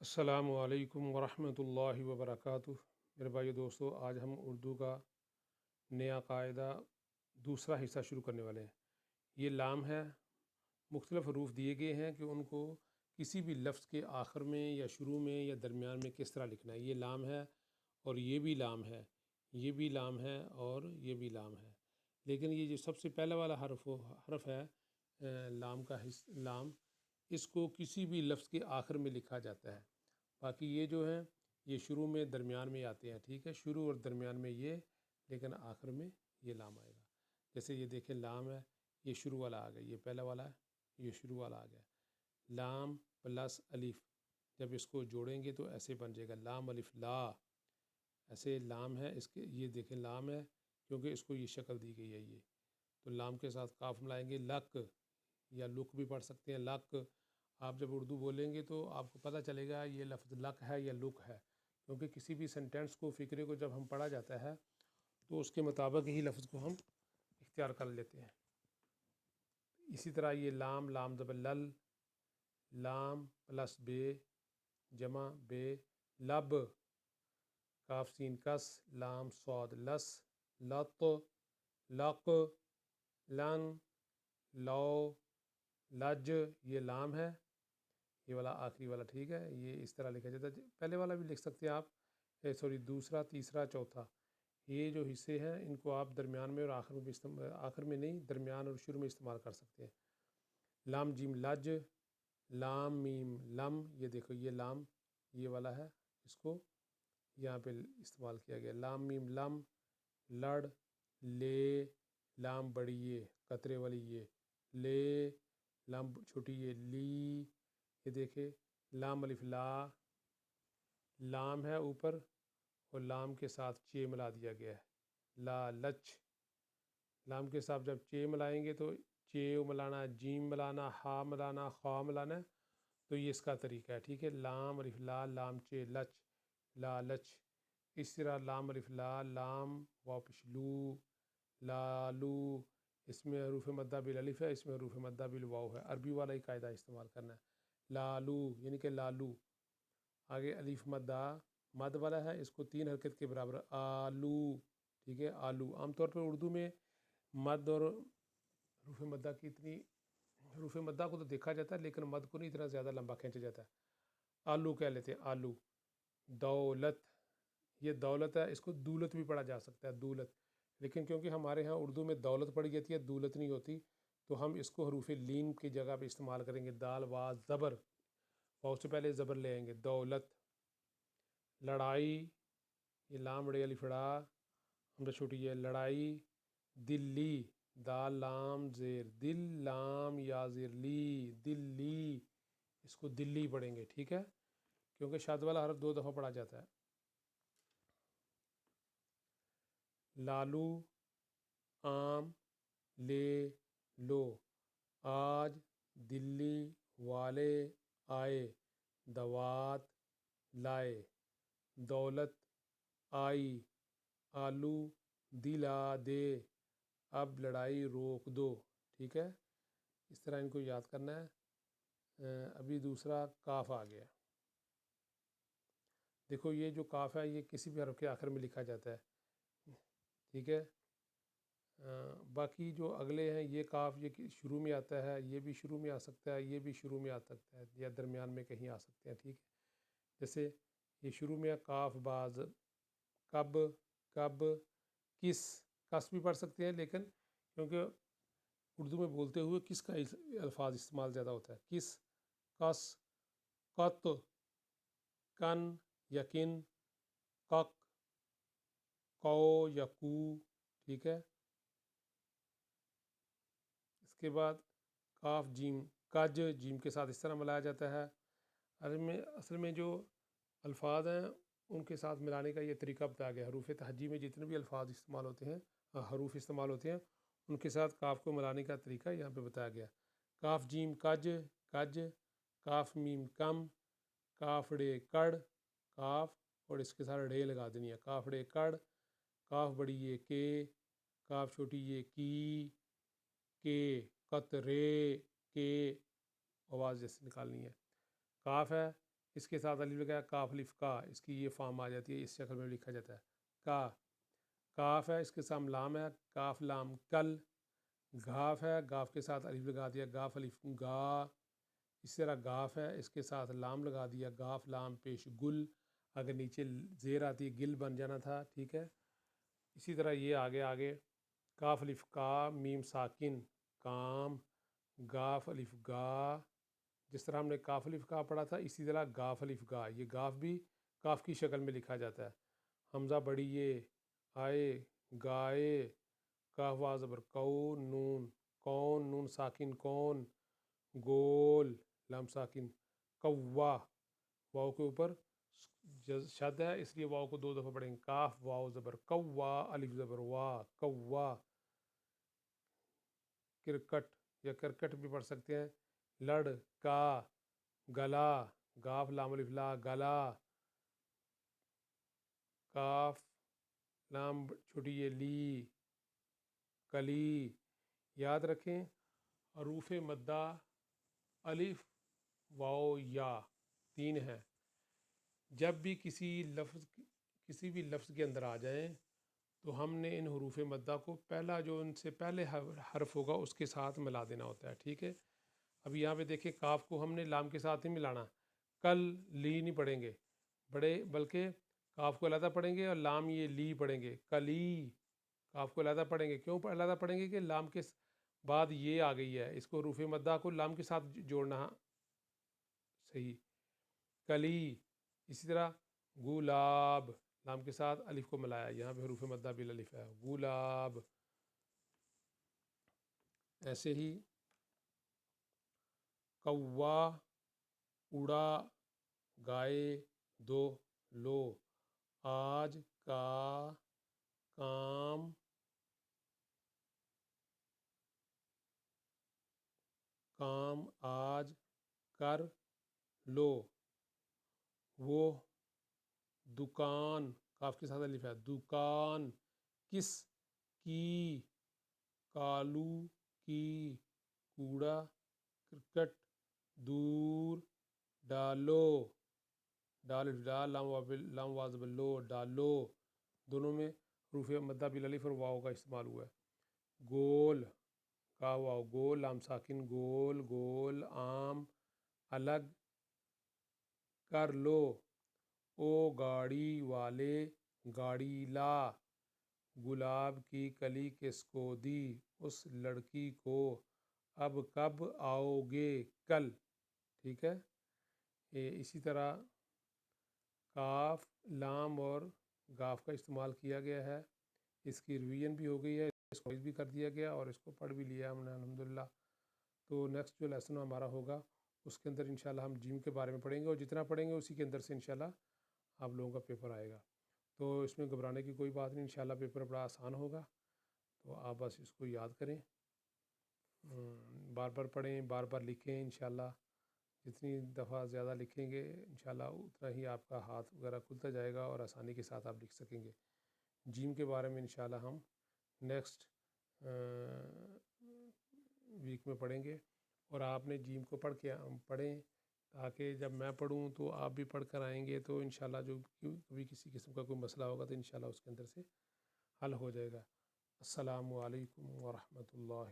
السلام علیکم ورحمۃ اللہ وبرکاتہ۔ میرے بھائی دوستو، آج ہم اردو کا نیا قاعدہ دوسرا حصہ شروع کرنے والے ہیں۔ یہ لام ہے، مختلف حروف دیے گئے ہیں کہ ان کو کسی بھی لفظ کے آخر میں یا شروع میں یا درمیان میں کس طرح لکھنا ہے۔ یہ لام ہے اور یہ بھی لام ہے، یہ بھی لام ہے اور یہ بھی لام ہے، لیکن یہ جو سب سے پہلا والا حرف ہے لام کا لام، اس کو کسی بھی لفظ کے آخر میں لکھا جاتا ہے۔ باقی یہ جو ہیں یہ شروع میں درمیان میں آتے ہیں، ٹھیک ہے، شروع اور درمیان میں یہ، لیکن آخر میں یہ لام آئے گا۔ جیسے یہ دیکھیں لام ہے، یہ شروع والا آ گیا، یہ پہلا والا ہے، یہ شروع والا آ گیا۔ لام پلس الف، جب اس کو جوڑیں گے تو ایسے بن جائے گا لام الف لا، ایسے لام ہے اس کے، یہ دیکھیں لام ہے کیونکہ اس کو یہ شکل دی گئی ہے یہ، تو لام کے ساتھ کاف ملائیں گے لک، یا لک بھی پڑھ سکتے ہیں لک۔ آپ جب اردو بولیں گے تو آپ کو پتہ چلے گا یہ لفظ لک ہے یا لک ہے، کیونکہ کسی بھی سینٹینس کو، فقرے کو جب ہم پڑھا جاتا ہے تو اس کے مطابق ہی لفظ کو ہم اختیار کر لیتے ہیں۔ اسی طرح یہ لام، لام زبر لل، لام پلس بے جمع بے، لب کاف سین کس، لام صاد لس، لط لق، لن لو لج، یہ لام ہے، یہ والا آخری والا، ٹھیک ہے، یہ اس طرح لکھا جاتا ہے۔ پہلے والا بھی لکھ سکتے ہیں آپ، دوسرا تیسرا چوتھا، یہ جو حصے ہیں ان کو آپ درمیان میں اور آخر میں بھی آخر میں نہیں، درمیان اور شروع میں استعمال کر سکتے ہیں۔ لام جیم لج، لام میم لم، یہ دیکھو یہ لام یہ والا ہے، اس کو یہاں پہ استعمال کیا گیا۔ لام میم لم، لڑ لے، لام بڑی یہ قطرے والی یہ لے، لام چھوٹی یہ لی، یہ دیکھے لام الف لا، لام ہے اوپر اور لام کے ساتھ چے ملا دیا گیا ہے، لا لچ، لام کے ساتھ جب چے ملائیں گے تو چے ملانا، جیم ملانا، ہا ملانا، خوا ملانا، تو یہ اس کا طریقہ ہے، ٹھیک ہے۔ لام الف لا، لام چے لچ، لا لچ۔ اس طرح لام الف لا، لام واپس لو، لالو، اس میں حروف مدہ بالالف ہے، اس میں حروف مدہ بالواو ہے، عربی والا ہی قاعدہ استعمال کرنا ہے، لالو یعنی کہ لالو۔ آگے الف مدہ مد والا ہے، اس کو 3 حرکت کے برابر، آلو، ٹھیک ہے، آلو۔ عام طور پر اردو میں مد اور حروف مدہ کی اتنی، حروف مدہ کو تو دیکھا جاتا ہے لیکن مد کو نہیں اتنا زیادہ لمبا کھینچا جاتا ہے، آلو کہہ لیتے ہیں، آلو۔ دولت، یہ دولت ہے، اس کو دولت بھی پڑھا جا سکتا ہے، دولت، لیکن کیونکہ ہمارے ہاں اردو میں دولت پڑھی جاتی ہے، دولت نہیں ہوتی، تو ہم اس کو حروف لین کی جگہ پہ استعمال کریں گے۔ دال وا زبر، واو سے پہلے زبر لے آئیں گے، دولت۔ لڑائی، یہ لام بڑی علی فڑا، ہم چھوٹی ہے، لڑائی۔ دلی، دال لام زیر دل، لام یا زیر لی، دلی، اس کو دلی پڑھیں گے، ٹھیک ہے، کیونکہ شاد والا حرف 2 دفعہ پڑھا جاتا ہے۔ لالو، عام، لے لو، آج دلی والے آئے، دوات لائے، دولت آئی، آلو دلا دے، اب لڑائی روک دو، ٹھیک ہے، اس طرح ان کو یاد کرنا ہے۔ ابھی دوسرا کاف آ گیا، دیکھو یہ جو کاف ہے یہ کسی بھی حرف کے آخر میں لکھا جاتا ہے، ٹھیک ہے۔ باقی جو اگلے ہیں یہ کاف یہ شروع میں آتا ہے، یہ بھی شروع میں آ سکتا ہے، یہ بھی شروع میں آ سکتا ہے، یا درمیان میں کہیں آ سکتے ہیں، ٹھیک ہے۔ جیسے یہ شروع میں کاف باز، کب، کب، کس، کس بھی پڑھ سکتے ہیں، لیکن کیونکہ اردو میں بولتے ہوئے کس کا الفاظ استعمال زیادہ ہوتا ہے، کس، کس، قط، کن، یقین، کک، کو یا کو، ٹھیک ہے۔ اس کے بعد کاف جیم کج، جیم کے ساتھ اس طرح ملایا جاتا ہے۔ اصل میں جو الفاظ ہیں ان کے ساتھ ملانے کا یہ طریقہ بتایا گیا، حروف تہجی میں جتنے بھی الفاظ استعمال ہوتے ہیں، حروف استعمال ہوتے ہیں، ان کے ساتھ کاف کو ملانے کا طریقہ یہاں پہ بتایا گیا۔ کاف جیم کج، کج، کاف میم کم، کاف ڑے کڑ، کاف اور اس کے ساتھ ڑے لگا دینی ہے، کاف ڑے کڑ، کاف بڑی یہ کے، کاف چھوٹی یہ کی، کے، قطرے کے، آواز جیسے نکالنی ہے۔ کاف ہے، اس کے ساتھ الف لگایا کاف الف کا، اس کی یہ فارم آ جاتی ہے، اس شکل میں لکھا جاتا ہے کا۔ کاف ہے، اس کے ساتھ لام ہے، کاف لام کل۔ گھاف ہے، گاف کے ساتھ الف لگا دیا، گاف الف گا۔ اس طرح گاف ہے، اس کے ساتھ لام لگا دیا، گاف لام پیش گل۔ اگر نیچے زیر آتی گل بن جانا تھا، ٹھیک ہے۔ اسی طرح یہ آگے کاف الف کا، میم ساکن کام، گاف الف گا۔ جس طرح ہم نے کاف الف کا پڑھا تھا، اسی طرح گاف الف گا، یہ گاف بھی کاف کی شکل میں لکھا جاتا ہے۔ حمزہ بڑھیے، آئے، گائے، کاف واو زبر کو، نون، کون، نون ساکن کون، گول، لام ساکن کوا، واو کے اوپر شد ہے، اس لیے واو کو 2 دفعہ پڑھیں گے، کاف واو زبر کوا، الف زبر وا، کوا۔ کرکٹ یا کرکٹ بھی پڑھ سکتے ہیں، لڑ کا، گلا، گاف لام الف لا، گلا، کاف لام چھوٹی یہ لی، کلی۔ یاد رکھیں حروف مدہ الف واو یا 3 ہیں، جب بھی کسی بھی لفظ کے اندر آ جائیں تو ہم نے ان حروف مدہ کو پہلا جو ان سے پہلے حرف ہوگا اس کے ساتھ ملا دینا ہوتا ہے، ٹھیک ہے۔ اب یہاں پہ دیکھیں کاف کو ہم نے لام کے ساتھ نہیں ملانا، کل لی نہیں پڑھیں گے بلکہ کاف کو علیحدہ پڑھیں گے اور لام یہ لی پڑھیں گے، کلی۔ کاف کو علیحدہ پڑھیں گے، کیوں علیحدہ پڑھیں گے کہ لام کے بعد یہ آ گئی ہے، اس کو حروف مدہ کو لام کے ساتھ جوڑنا صحیح، کلی۔ اسی طرح گلاب، لام کے ساتھ الف کو ملایا، یہاں پہ حروف مدہ بھی الف ہے، گلاب۔ ایسے ہی کوا، اڑا، گائے، دو، لو، آج، کا، کام، کام، آج، کر، لو، وہ، دکان، کاف کے ساتھ الف ہے، دکان، کس، کی، کالو، کی، کوڑا، کرکٹ، دور، ڈالو، ڈال ڈال لام واو لو، ڈالو۔ دونوں میں حروف مدہ بالالف اور واو کا استعمال ہوا ہے۔ گول، کا واو گول، لام ساکن گول، گول، عام، الگ، کر لو، او گاڑی والے، گاڑی لا، گلاب کی کلی کس کو دی، اس لڑکی کو، اب کب آؤ گے، کل، ٹھیک ہے۔ اسی طرح کاف، لام اور گاف کا استعمال کیا گیا ہے، اس کی ریویژن بھی ہو گئی ہے، اس کو بھی کر دیا گیا اور اس کو پڑھ بھی لیا ہم نے الحمدللہ۔ تو نیکسٹ جو لیسن ہمارا ہوگا اس کے اندر انشاءاللہ ہم جیم کے بارے میں پڑھیں گے، اور جتنا پڑھیں گے اسی کے اندر سے انشاءاللہ آپ لوگوں کا پیپر آئے گا۔ تو اس میں گھبرانے کی کوئی بات نہیں، انشاءاللہ پیپر بڑا آسان ہوگا، تو آپ بس اس کو یاد کریں، بار بار پڑھیں، بار بار لکھیں، انشاءاللہ جتنی دفعہ زیادہ لکھیں گے انشاءاللہ اتنا ہی آپ کا ہاتھ وغیرہ کھلتا جائے گا اور آسانی کے ساتھ آپ لکھ سکیں گے۔ جیم کے بارے میں انشاءاللہ ہم نیکسٹ ویک میں پڑھیں گے، اور آپ نے جیم کو پڑھیں تاکہ جب میں پڑھوں تو آپ بھی پڑھ کر آئیں گے، تو انشاءاللہ جو کبھی کسی قسم کا کوئی مسئلہ ہوگا تو انشاءاللہ اس کے اندر سے حل ہو جائے گا۔ السلام علیکم ورحمۃ اللہ۔